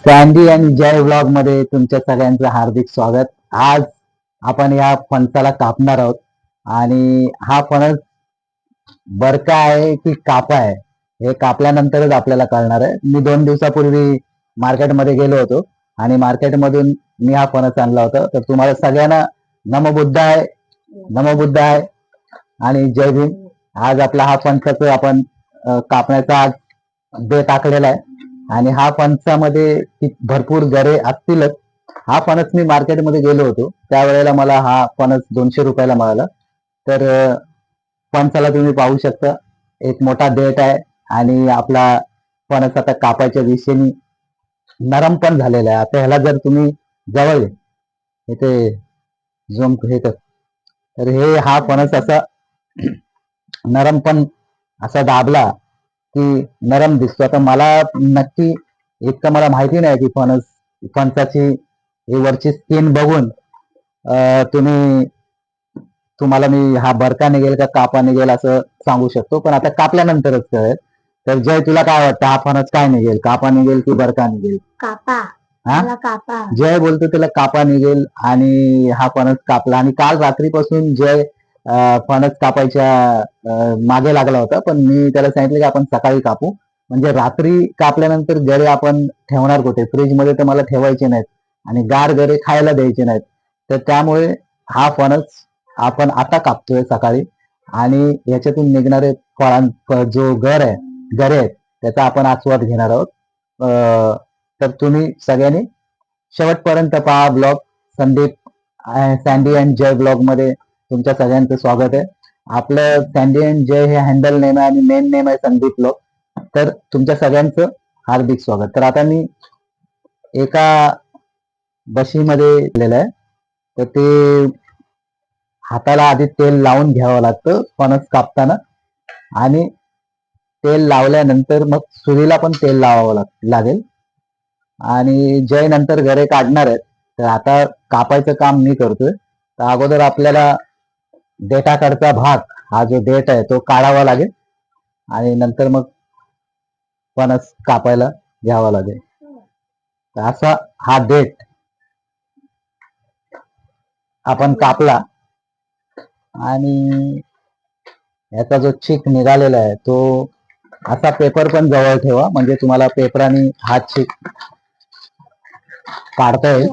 Sandy आणि जय blog मध्ये तुमच्या सगळ्यांचं हार्दिक स्वागत. आज आपण या फणसाला कापणार आहोत आणि हा फणस बरका आहे की कापा आहे हे कापल्यानंतरच आपल्याला कळणार आहे. मी 2 दिवसापूर्वी मार्केटमध्ये गेलो होतो आणि मार्केटमधून मी हा फणस आणला होता. तर तुम्हाला सगळ्यांना नमबुद्ध आहे, नमबुद्ध आहे आणि जय भीम. आज आपला हा फणसाचं आपण कापण्याचा आज बेत आखलेला आहे आणि हा फणसामध्ये भरपूर गरे असतीलच. हा फणस मी मार्केटमध्ये गेलो होतो त्यावेळेला मला हा फणस 200 रुपयाला मिळाला. तर फणसाला तुम्ही पाहू शकता एक मोठा देठ आहे आणि आपला फणस आता कापायच्या दिशेने नरम पण झालेला आहे. आता ह्याला जर तुम्ही जवळ इथे झूम हे तर हे हा फणस असा नरम पण असा दाबला की नरम दिसतो. आता मला नक्की इतकं मला माहिती नाही की फणसाची वरची स्किन बघून तुम्ही तुम्हाला मी हा बरका निघेल का कापा निघेल असं सांगू शकतो, पण आता कापल्यानंतरच कळेल. तर जय, तुला काय वाटतं हा फणस काय निघेल, कापा निघेल की बरका निघेल? कापा. हा, मला कापा. जय बोलतो त्याला कापा निघेल आणि हा फणस कापला. आणि काल रात्रीपासून जय फणस कापायच्या मागे लागला होता, पण मी त्याला सांगितलं की आपण सकाळी कापू. म्हणजे रात्री कापल्यानंतर गरे आपण ठेवणार कुठे? फ्रीजमध्ये तर मला ठेवायचे नाहीत आणि गार गरे खायला द्यायचे नाहीत. तर त्यामुळे हा फणस आपण आता कापतोय सकाळी आणि याच्यातून निघणारे जो गरे आहेत त्याचा आपण आस्वाद घेणार आहोत. तर तुम्ही सगळ्यांनी शेवटपर्यंत पहा blog. Sandy and Jay blog मध्ये तुमच्या सगळ्यांचं स्वागत आहे. आपलं सँडी अँड जय हे हँडल नेम आहे आणि मेन नेम आहे संदीप ब्लॉग. तर तुमच्या सगळ्यांचं हार्दिक स्वागत. तर आता मी एका बशीमध्ये गेलेलं आहे. तर ते हाताला आधी तेल लावून घ्यावं लागतं फणस कापताना आणि तेल लावल्यानंतर मग सुरीला पण तेल लावावं लागेल. आणि जय नंतर गरे काढणार आहेत. तर आता कापायचं काम मी करतोय. तर अगोदर आपल्याला देठाकडचा भाग, हा जो देठ आहे तो काढावा लागेल आणि नंतर मग फणस कापायला घ्यावा लागेल. तर असा हा देठ आपण कापला आणि याचा जो चीक निघालेला आहे तो असा पेपर पण जवळ ठेवा, म्हणजे तुम्हाला पेपराने हा चीक काढता येईल.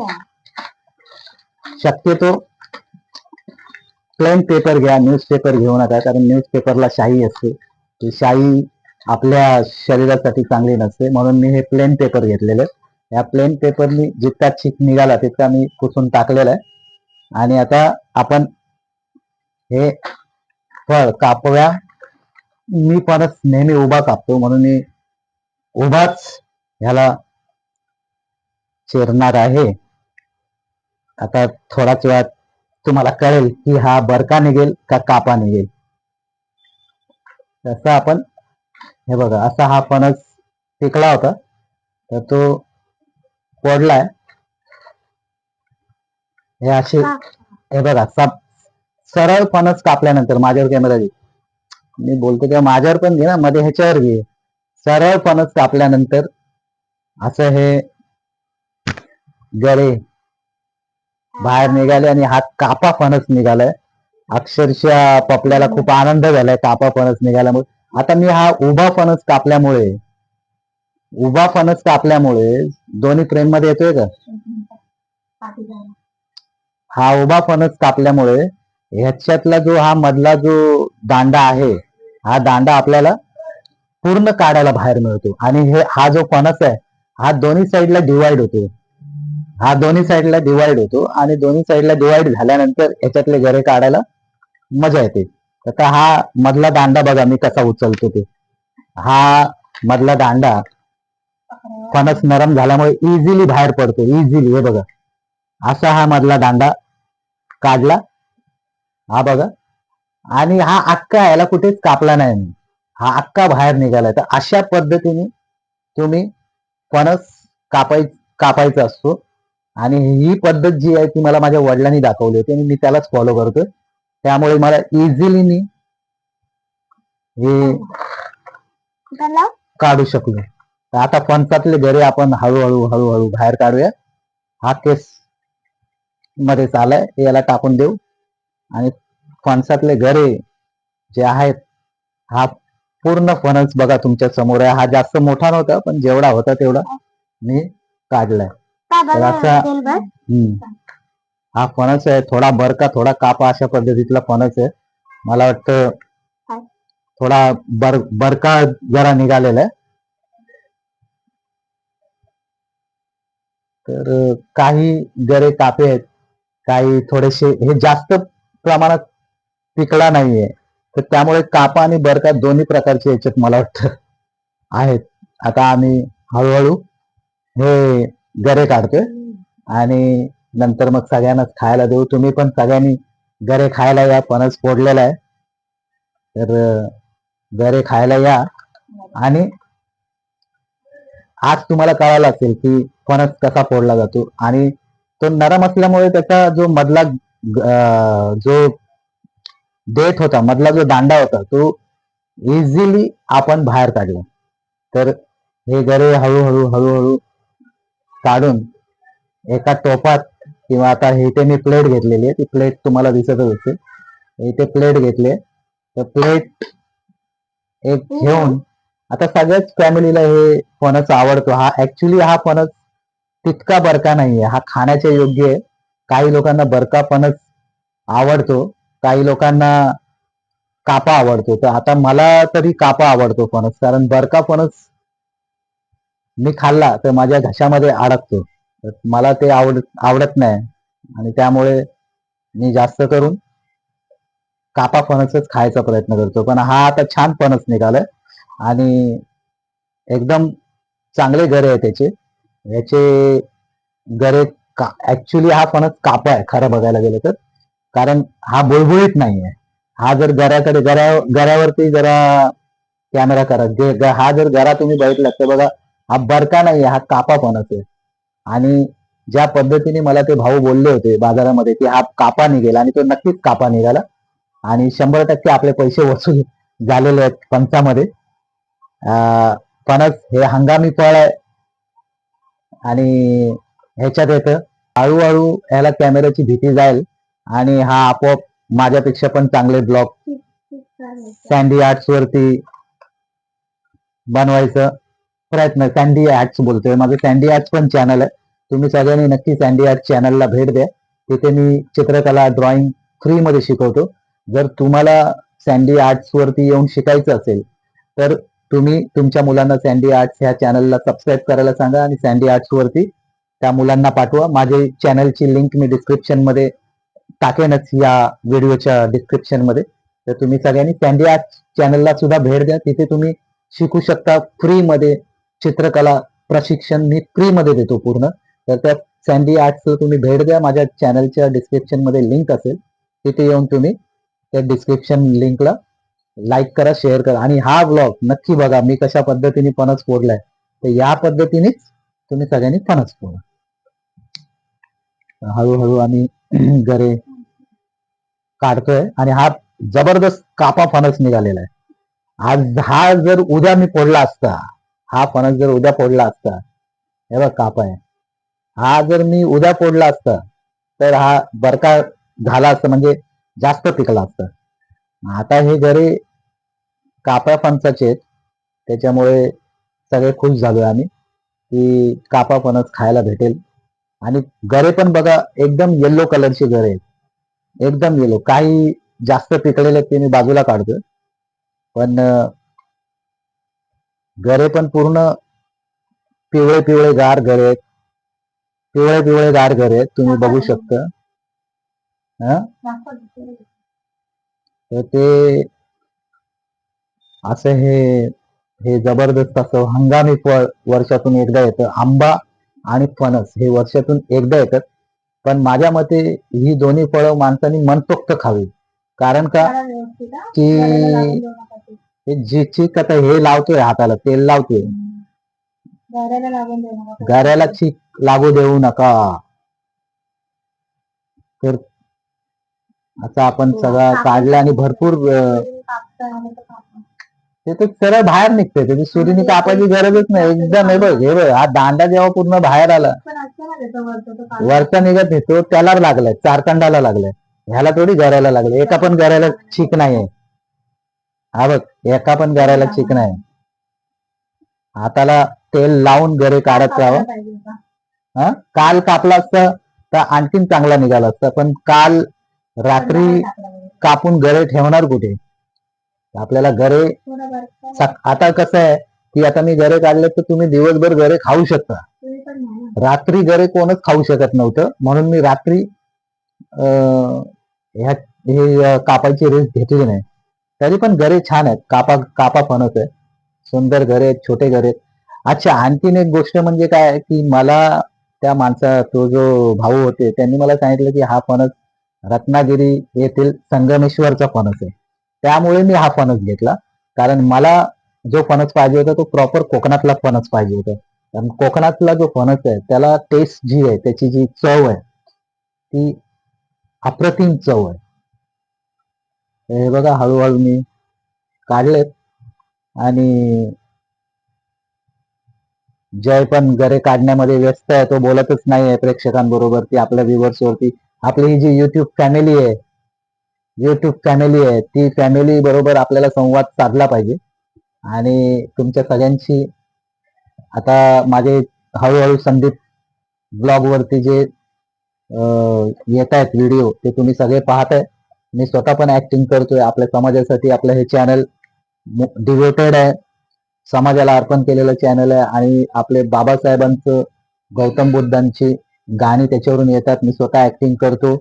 शक्यतो प्लेन पेपर घ्या, न्यूजपेपर घेऊ नका, कारण न्यूजपेपरला शाई असते. ती शाई आपल्या शरीरासाठी चांगली नसते, म्हणून मी हे प्लेन पेपर घेतलेले. या प्लेन पेपरनी जितका चीक निघाला तितका मी पुसून टाकलेला आहे. आणि आता आपण हे फळ कापूया. मी फणस नेहमी उभा कापतो म्हणून मी उभाच ह्याला चिरणार आहे. आता थोड्याच वेळात तुम्हाला कळेल की हा बरका निघेल का कापा निघेल. तसं आपण हे बघा, असा हा फणस पिकला होता तर तो पडलाय. हे असे हे बघा, सरळ फणस कापल्यानंतर माझ्यावर कॅमेरा घे, मी बोलतो तेव्हा माझ्यावर पण घे ना, मध्ये ह्याच्यावर घे. सरळ फणस कापल्यानंतर असं हे गरे बाहेर निघाले आणि हा कापा फणस निघालाय. अक्षरशः पपल्याला खूप आनंद झालाय कापा फणस निघाल्यामुळे. आता मी हा उभा फणस कापल्यामुळे दोन्ही फ्रेम मध्ये येतोय का? हा उभा फणस कापल्यामुळे ह्याच्यातला जो हा मधला जो दांडा आहे, हा दांडा आपल्याला पूर्ण काढायला बाहेर मिळतो. आणि हा जो फणस आहे हा दोन्ही साईडला डिवाइड होतो. आणि दोन्ही साईडला डिवाइड झाल्यानंतर याच्यातले गरे काढायला मजा येते. आता हा मधला दांडा बघा मी कसा उचलतो ते. हा मधला दांडा फणस नरम झाल्यामुळे इझिली बाहेर पडतो, इझिली. हे बघा, असा हा मधला दांडा काढला, हा बघा. आणि हा अक्का, याला कुठेच कापला नाही मी, हा अक्का बाहेर निघालाय. तर अशा पद्धतीने तुम्ही फणस कापायचा असतो. आणि ही पद्धत जी आहे ती मला माझ्या वडिलांनी दाखवली होती आणि मी त्यालाच फॉलो करतोय. त्यामुळे मला इझिली मी हे काढू शकलो. तर आता फणसातले गरे आपण हळूहळू हळूहळू बाहेर काढूया. हा केस मध्ये चालाय हे याला टाकून देऊ आणि फणसातले गरे जे आहेत, हा पूर्ण फणस बघा तुमच्या समोर आहे. हा जास्त मोठा नव्हता पण जेवढा होता तेवढा मी काढलाय. तर असा हा फणस आहे. थोडा बरका थोडा कापा अशा पद्धतीतला फणस आहे. मला वाटतं थोडा बरका जरा निघालेला आहे. तर काही गरे कापे आहेत, काही थोडेसे हे जास्त प्रमाणात पिकला नाहीये. तर त्यामुळे कापा आणि बरका दोन्ही प्रकारचे याच्यात मला वाटतं आहेत. आता आम्ही हळूहळू हे गरे काढतोय आणि नंतर मग सगळ्यांनाच खायला देऊ. तुम्ही पण सगळ्यांनी गरे खायला या. फणस फोडलेला आहे तर गरे खायला या. आणि आज तुम्हाला कळालं असेल की फणस कसा फोडला जातो आणि तो नरम असल्यामुळे त्याचा जो मधला जो देठ होता, मधला जो दांडा होता, तो इझिली आपण बाहेर काढला. तर हे गरे हळूहळू हळूहळू काढून एका टोपात किंवा आता इथे मी प्लेट घेतलेली आहे, ती प्लेट तुम्हाला दिसतच असेल. इथे प्लेट घेतली तर प्लेट एक घेऊन आता सगळ्याच फॅमिलीला हे फणस आवडतो. हा ऍक्च्युली हा फणस तितका बरका नाहीये, हा खाण्याच्या योग्य आहे. काही लोकांना बरका फणस आवडतो, काही लोकांना कापा आवडतो. तर आता मला तरी कापा आवडतो फणस, कारण बरका फणस मी खाल्ला तर माझ्या घशामध्ये अडकतो. तर मला ते आवडत नाही आणि त्यामुळे मी जास्त करून कापा फणसच खायचा प्रयत्न करतो. पण हा आता छान फणस निघालाय आणि एकदम चांगले गरे आहे त्याचे. याचे गरे ऍक्च्युली हा फणस कापा आहे खरं बघायला गेलं तर, कारण हा बुळबुळीत नाहीये. हा जर गऱ्यावरती जरा कॅमेरा करा, हा जर गरा तुम्ही बघितला तर बघा, हा बरका नाहीये, हा कापा फणस आहे. आणि ज्या पद्धतीने मला ते भाऊ बोलले होते बाजारामध्ये की हा कापा निघेल, आणि तो नक्कीच कापा निघाला आणि 100% आपले पैसे वसूल झालेले आहेत फणसामध्ये. फणस हे हंगामी फळ आहे आणि ह्याच्यात येतं हळूहळू ह्याला कॅमेऱ्याची भीती जाईल आणि हा आपोआप माझ्यापेक्षा पण चांगले ब्लॉग सँडी आर्ट्स वरती बनवायचं प्रयत्न. सँडी आर्ट्स बोलतोय, माझं सँडी आर्ट्स पण चॅनल आहे. तुम्ही सगळ्यांनी नक्की सँडी आर्ट चॅनलला भेट द्या. तिथे मी चित्रकला ड्रॉइंग फ्री मध्ये शिकवतो. जर तुम्हाला सँडी आर्ट्स वरती येऊन शिकायचं असेल तर तुम्ही तुमच्या मुलांना सँडी आर्ट्स ह्या चॅनलला सबस्क्राईब करायला सांगा आणि सँडी आर्ट्स वरती त्या मुलांना पाठवा. माझे चॅनलची लिंक मी डिस्क्रिप्शन मध्ये टाकेनच, या व्हिडिओच्या डिस्क्रिप्शन मध्ये. तर तुम्ही सगळ्यांनी सँडी आर्ट्स चॅनलला सुद्धा भेट द्या. तिथे तुम्ही शिकू शकता फ्री मध्ये. चित्रकला प्रशिक्षण मी फ्री मध्ये देतो पूर्ण. तर त्या सँडी आर्ट्सला तुम्ही भेट द्या. माझ्या चॅनलच्या डिस्क्रिप्शन मध्ये लिंक असेल, तिथे येऊन तुम्ही त्या डिस्क्रिप्शन लिंकला लाईक करा, शेअर करा आणि हा ब्लॉग नक्की बघा मी कशा पद्धतीने फणस फोडलाय. तर या पद्धतीनेच तुम्ही सगळ्यांनी फणस फोडा. हळूहळू आम्ही गरे काढतोय आणि हा जबरदस्त कापा फणस निघालेला आहे. आज हा जर उद्या मी फोडला असता, हा फणस जर उद्या फोडला असता, हे बघ कापा आहे, हा जर मी उद्या फोडला असता तर हा बरका झाला असता, म्हणजे जास्त पिकला असता. आता हे गरे कापा फणसाचे आहेत, त्याच्यामुळे सगळे खुश झालोय आम्ही की कापा फणस खायला भेटेल. आणि गरे पण बघा एकदम येल्लो कलरचे गरे आहेत, एकदम येलो. काही जास्त पिकलेले ते मी बाजूला काढतोय, पण गरे पण पूर्ण पिवळे पिवळे गार गरे आहेत, पिवळे पिवळे गार गरे आहेत, तुम्ही बघू शकता. तर ते असं हे हे जबरदस्त असं हंगामी फळ वर्षातून एकदा येतं. आंबा आणि फणस हे वर्षातून एकदा येतात, पण माझ्या मते ही दोन्ही फळं माणसाने मनसोक्त खावी. कारण का की जी चीक आता हे लावतोय हाताला, तेल लावतोय, गाऱ्याला चीक लागू देऊ नका. तर आता आपण सगळा काढला आणि भरपूर ते तर सरळ बाहेर निघते, त्याची सुरीने कापायची गरजच नाही. एकदम हे बघ हा दांडा जेव्हा पूर्ण बाहेर आला, वरचा निघत येतो त्याला लागलाय, चारतंडाला लागलाय, ह्याला थोडी गरायला लागले. एका पण गरायला ठीक नाहीये. हा बघ, एका पण गरायला ठीक नाही. हाताला तेल लावून गरे काढत राहावं. हा, काल कापला असता तर आणखीन चांगला निघाला असता, पण काल रात्री कापून गरे ठेवणार कुठे? आपल्याला गरे आता कसं आहे की आता मी गरे काढले तर तुम्ही दिवसभर गरे खाऊ शकता. रात्री गरे कोणच खाऊ शकत नव्हतं, म्हणून मी रात्री हे कापायची रिस्क घेतली नाही. तरी पण गरे छान आहेत, कापा कापा फणस आहे, सुंदर गरे आहेत, छोटे गरे. अच्छा, आणखीन एक गोष्ट म्हणजे काय की मला त्या माणसा तो जो भाऊ होते त्यांनी मला सांगितलं की हा फणस रत्नागिरी येथील संगमेश्वरचा फणस आहे. त्यामुळे मी हा फणस घेतला, कारण मला जो फणस पाहिजे होता तो प्रॉपर कोकणातला फणस पाहिजे होता. कारण कोकणातला जो फणस आहे त्याला टेस्ट जी आहे, त्याची जी चव आहे ती अप्रतिम चव आहे. हे बघा हळूहळू मी काढलेत आणि जय पण गरे काढण्यामध्ये व्यस्त आहे, तो बोलतच नाही आहे प्रेक्षकांबरोबर ती आपल्या व्ह्युअर्स वरती. आपली ही जी युट्यूब फॅमिली आहे ती फॅमिली बरोबर आपल्याला संवाद साधला पाहिजे. आणि तुमच्या सगळ्यांची आता माझे हळूहळू संदीप ब्लॉग वरती जे येत आहेत व्हिडिओ ते तुम्ही सगळे पाहताय. मी स्वतः पण ऍक्टिंग करतोय आपल्या समाजासाठी. आपलं हे चॅनल डिव्होटेड आहे, समाजाला अर्पण केलेलं चॅनल आहे. आणि आपले बाबासाहेबांचं, गौतम बुद्धांची गाणी त्याच्यावरून येतात. मी स्वतः ऍक्टिंग करतो,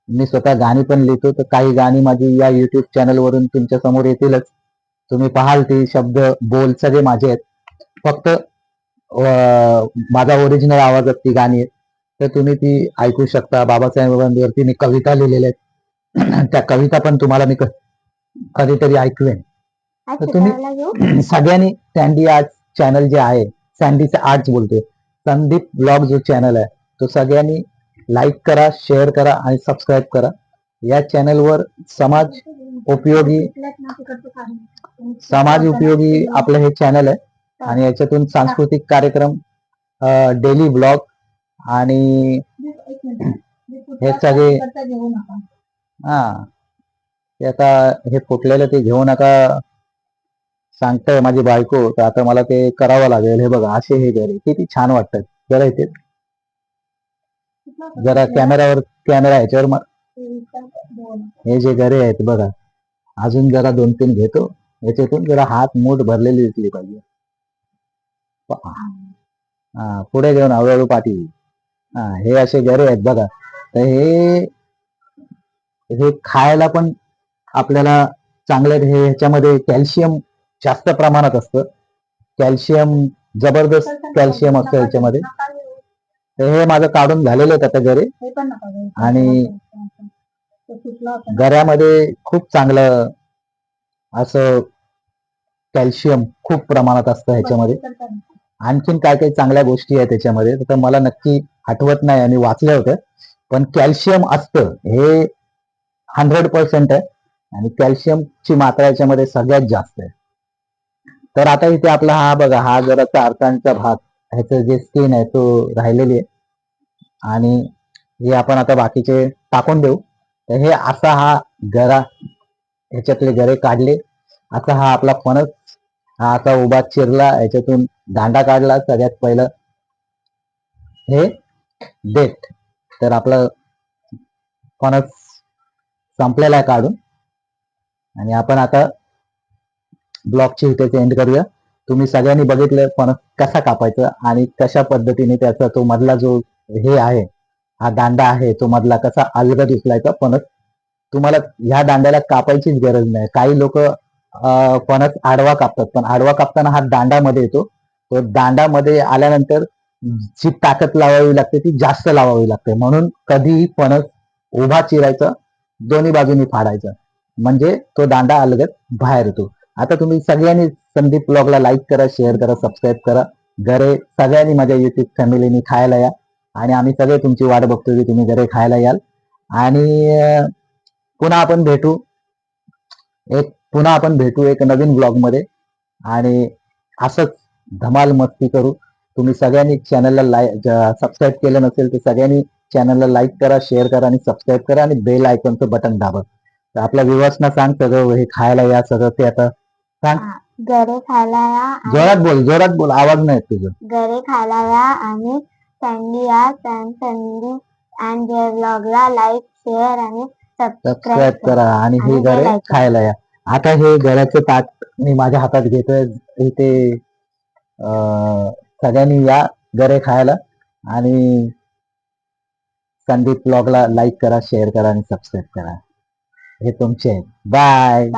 मी स्वतः गाणी पण लिहितो. तर काही गाणी माझी या युट्यूब चॅनलवरून तुमच्या समोर येतीलच. तुम्ही पाहाल ती शब्द बोल सगळे माझे आहेत, फक्त माझा ओरिजिनल आवाजात ती गाणी आहेत. तर तुम्ही ती ऐकू शकता. बाबासाहेबांवरती मी कविता लिहिलेल्या आहेत, त्या कविता पण तुम्हाला मी कधीतरी ऐकवेन. तर तुम्ही सगळ्यांनी सँडी आर्ट चॅनल जे आहे, सँडीचे आर्ट्स बोलतोय, संदीप ब्लॉग जो चॅनल आहे तो सगळ्यांनी लाईक करा, शेअर करा आणि सबस्क्राईब करा. या चॅनलवर समाज उपयोगी आपलं हे चॅनल आहे. आणि याच्यातून सांस्कृतिक कार्यक्रम, डेली ब्लॉग आणि हे सगळे हा ते आता हे फुटलेलं ते घेऊ नका सांगताय माझी बायको, तर आता मला ते करावं लागेल. हे बघा असे हे गरे किती छान वाटतात. जरा इथे जरा कॅमेरा ह्याच्यावर हे जे गरे आहेत बघा, अजून जरा 2-3 घेतो याच्यातून, जरा हात मूठ भरलेली दिसली पाहिजे. हा, पुढे घेऊन हळूहळू पाठी. हा, हे असे गरे आहेत बघा. तर हे खायला पण आपल्याला चांगलं. हे ह्याच्यामध्ये कॅल्शियम जास्त प्रमाणात असतं, कॅल्शियम जबरदस्त कॅल्शियम असतं ह्याच्यामध्ये. तर हे माझं काढून झालेलं आहे आता गरे. आणि गऱ्यामध्ये खूप चांगलं असं कॅल्शियम खूप प्रमाणात असतं ह्याच्यामध्ये. आणखीन काय काही चांगल्या गोष्टी आहेत त्याच्यामध्ये, तर मला नक्की आठवत नाही आणि वाचल्या होत्या. पण कॅल्शियम असतं हे 100% आहे, आणि कॅल्शियमची मात्रा याच्यामध्ये सगळ्यात जास्त आहे. तर आता इथे आपला हा बघा, हा जराचा अडचणीचा भाग, ह्याचं जे स्किन आहे तो राहिलेली आहे, आणि हे आपण आता बाकीचे टाकून देऊ. तर हे असा हा गरा, ह्याच्यातले गरे काढले. आता हा आपला फणस, हा असा उभा चिरला, ह्याच्यातून दांडा काढला. सगळ्यात पहिलं हे देठ. तर आपलं फणस संपलेला आहे काढून, आणि आपण आता ब्लॉगची इथे एंड करूया. तुम्ही सगळ्यांनी बघितलं फणस कसा कापायचा आणि कशा पद्धतीने त्याचा तो मधला जो हे आहे, हा दांडा आहे, तो मधला कसा अलगद उचलायचा फणस. तुम्हाला ह्या दांड्याला कापायचीच गरज नाही. काही लोक फणस आडवा कापतात, पण आडवा कापताना हा दांडामध्ये येतो. तो दांडामध्ये आल्यानंतर जी ताकद लावावी लागते ती जास्त लावावी लागते. म्हणून कधीही फणस उभा चिरायचा, दोन्ही बाजूनी फाडायचा, म्हणजे तो दांडा अलगद बाहेर येतो. आता तुम्ही सगळ्यांनी संदीप ब्लॉगला लाईक करा, शेअर करा, सबस्क्राईब करा. गरे सगळ्यांनी माझ्या युट्यूब फॅमिलीनी खायला या, आणि आम्ही सगळे तुमची वाट बघतो की तुम्ही गरे खायला याल. आणि पुन्हा आपण भेटू एक नवीन ब्लॉग मध्ये. आणि असंच धमाल मस्ती करू. तुम्ही सगळ्यांनी चॅनलला सबस्क्राईब केलं नसेल तर सगळ्यांनी चॅनलला लाईक करा, शेअर करा आणि सबस्क्राईब करा आणि बेल आयकॉनचं बटन दाबा. तर आपल्या व्ह्युअर्सना सांग सगळं हे खायला या सगळं ते आता सांग. गरे खायला या जोरात बोल, आवाज नाही येत तुझं. गरे खायला या आणि संधी या संधी अँड व्लॉगला लाईक शेअर आणि सबस्क्राईब करा आणि हे गरे खायला या. आता हे गऱ्याचं ताट मी माझ्या हातात घेतोय. इथे सगळ्यांनी या गरे खायला आणि संदीप ब्लॉगला लाईक करा, शेअर करा आणि सबस्क्राईब करा. हे तुमचे आहेत. बाय.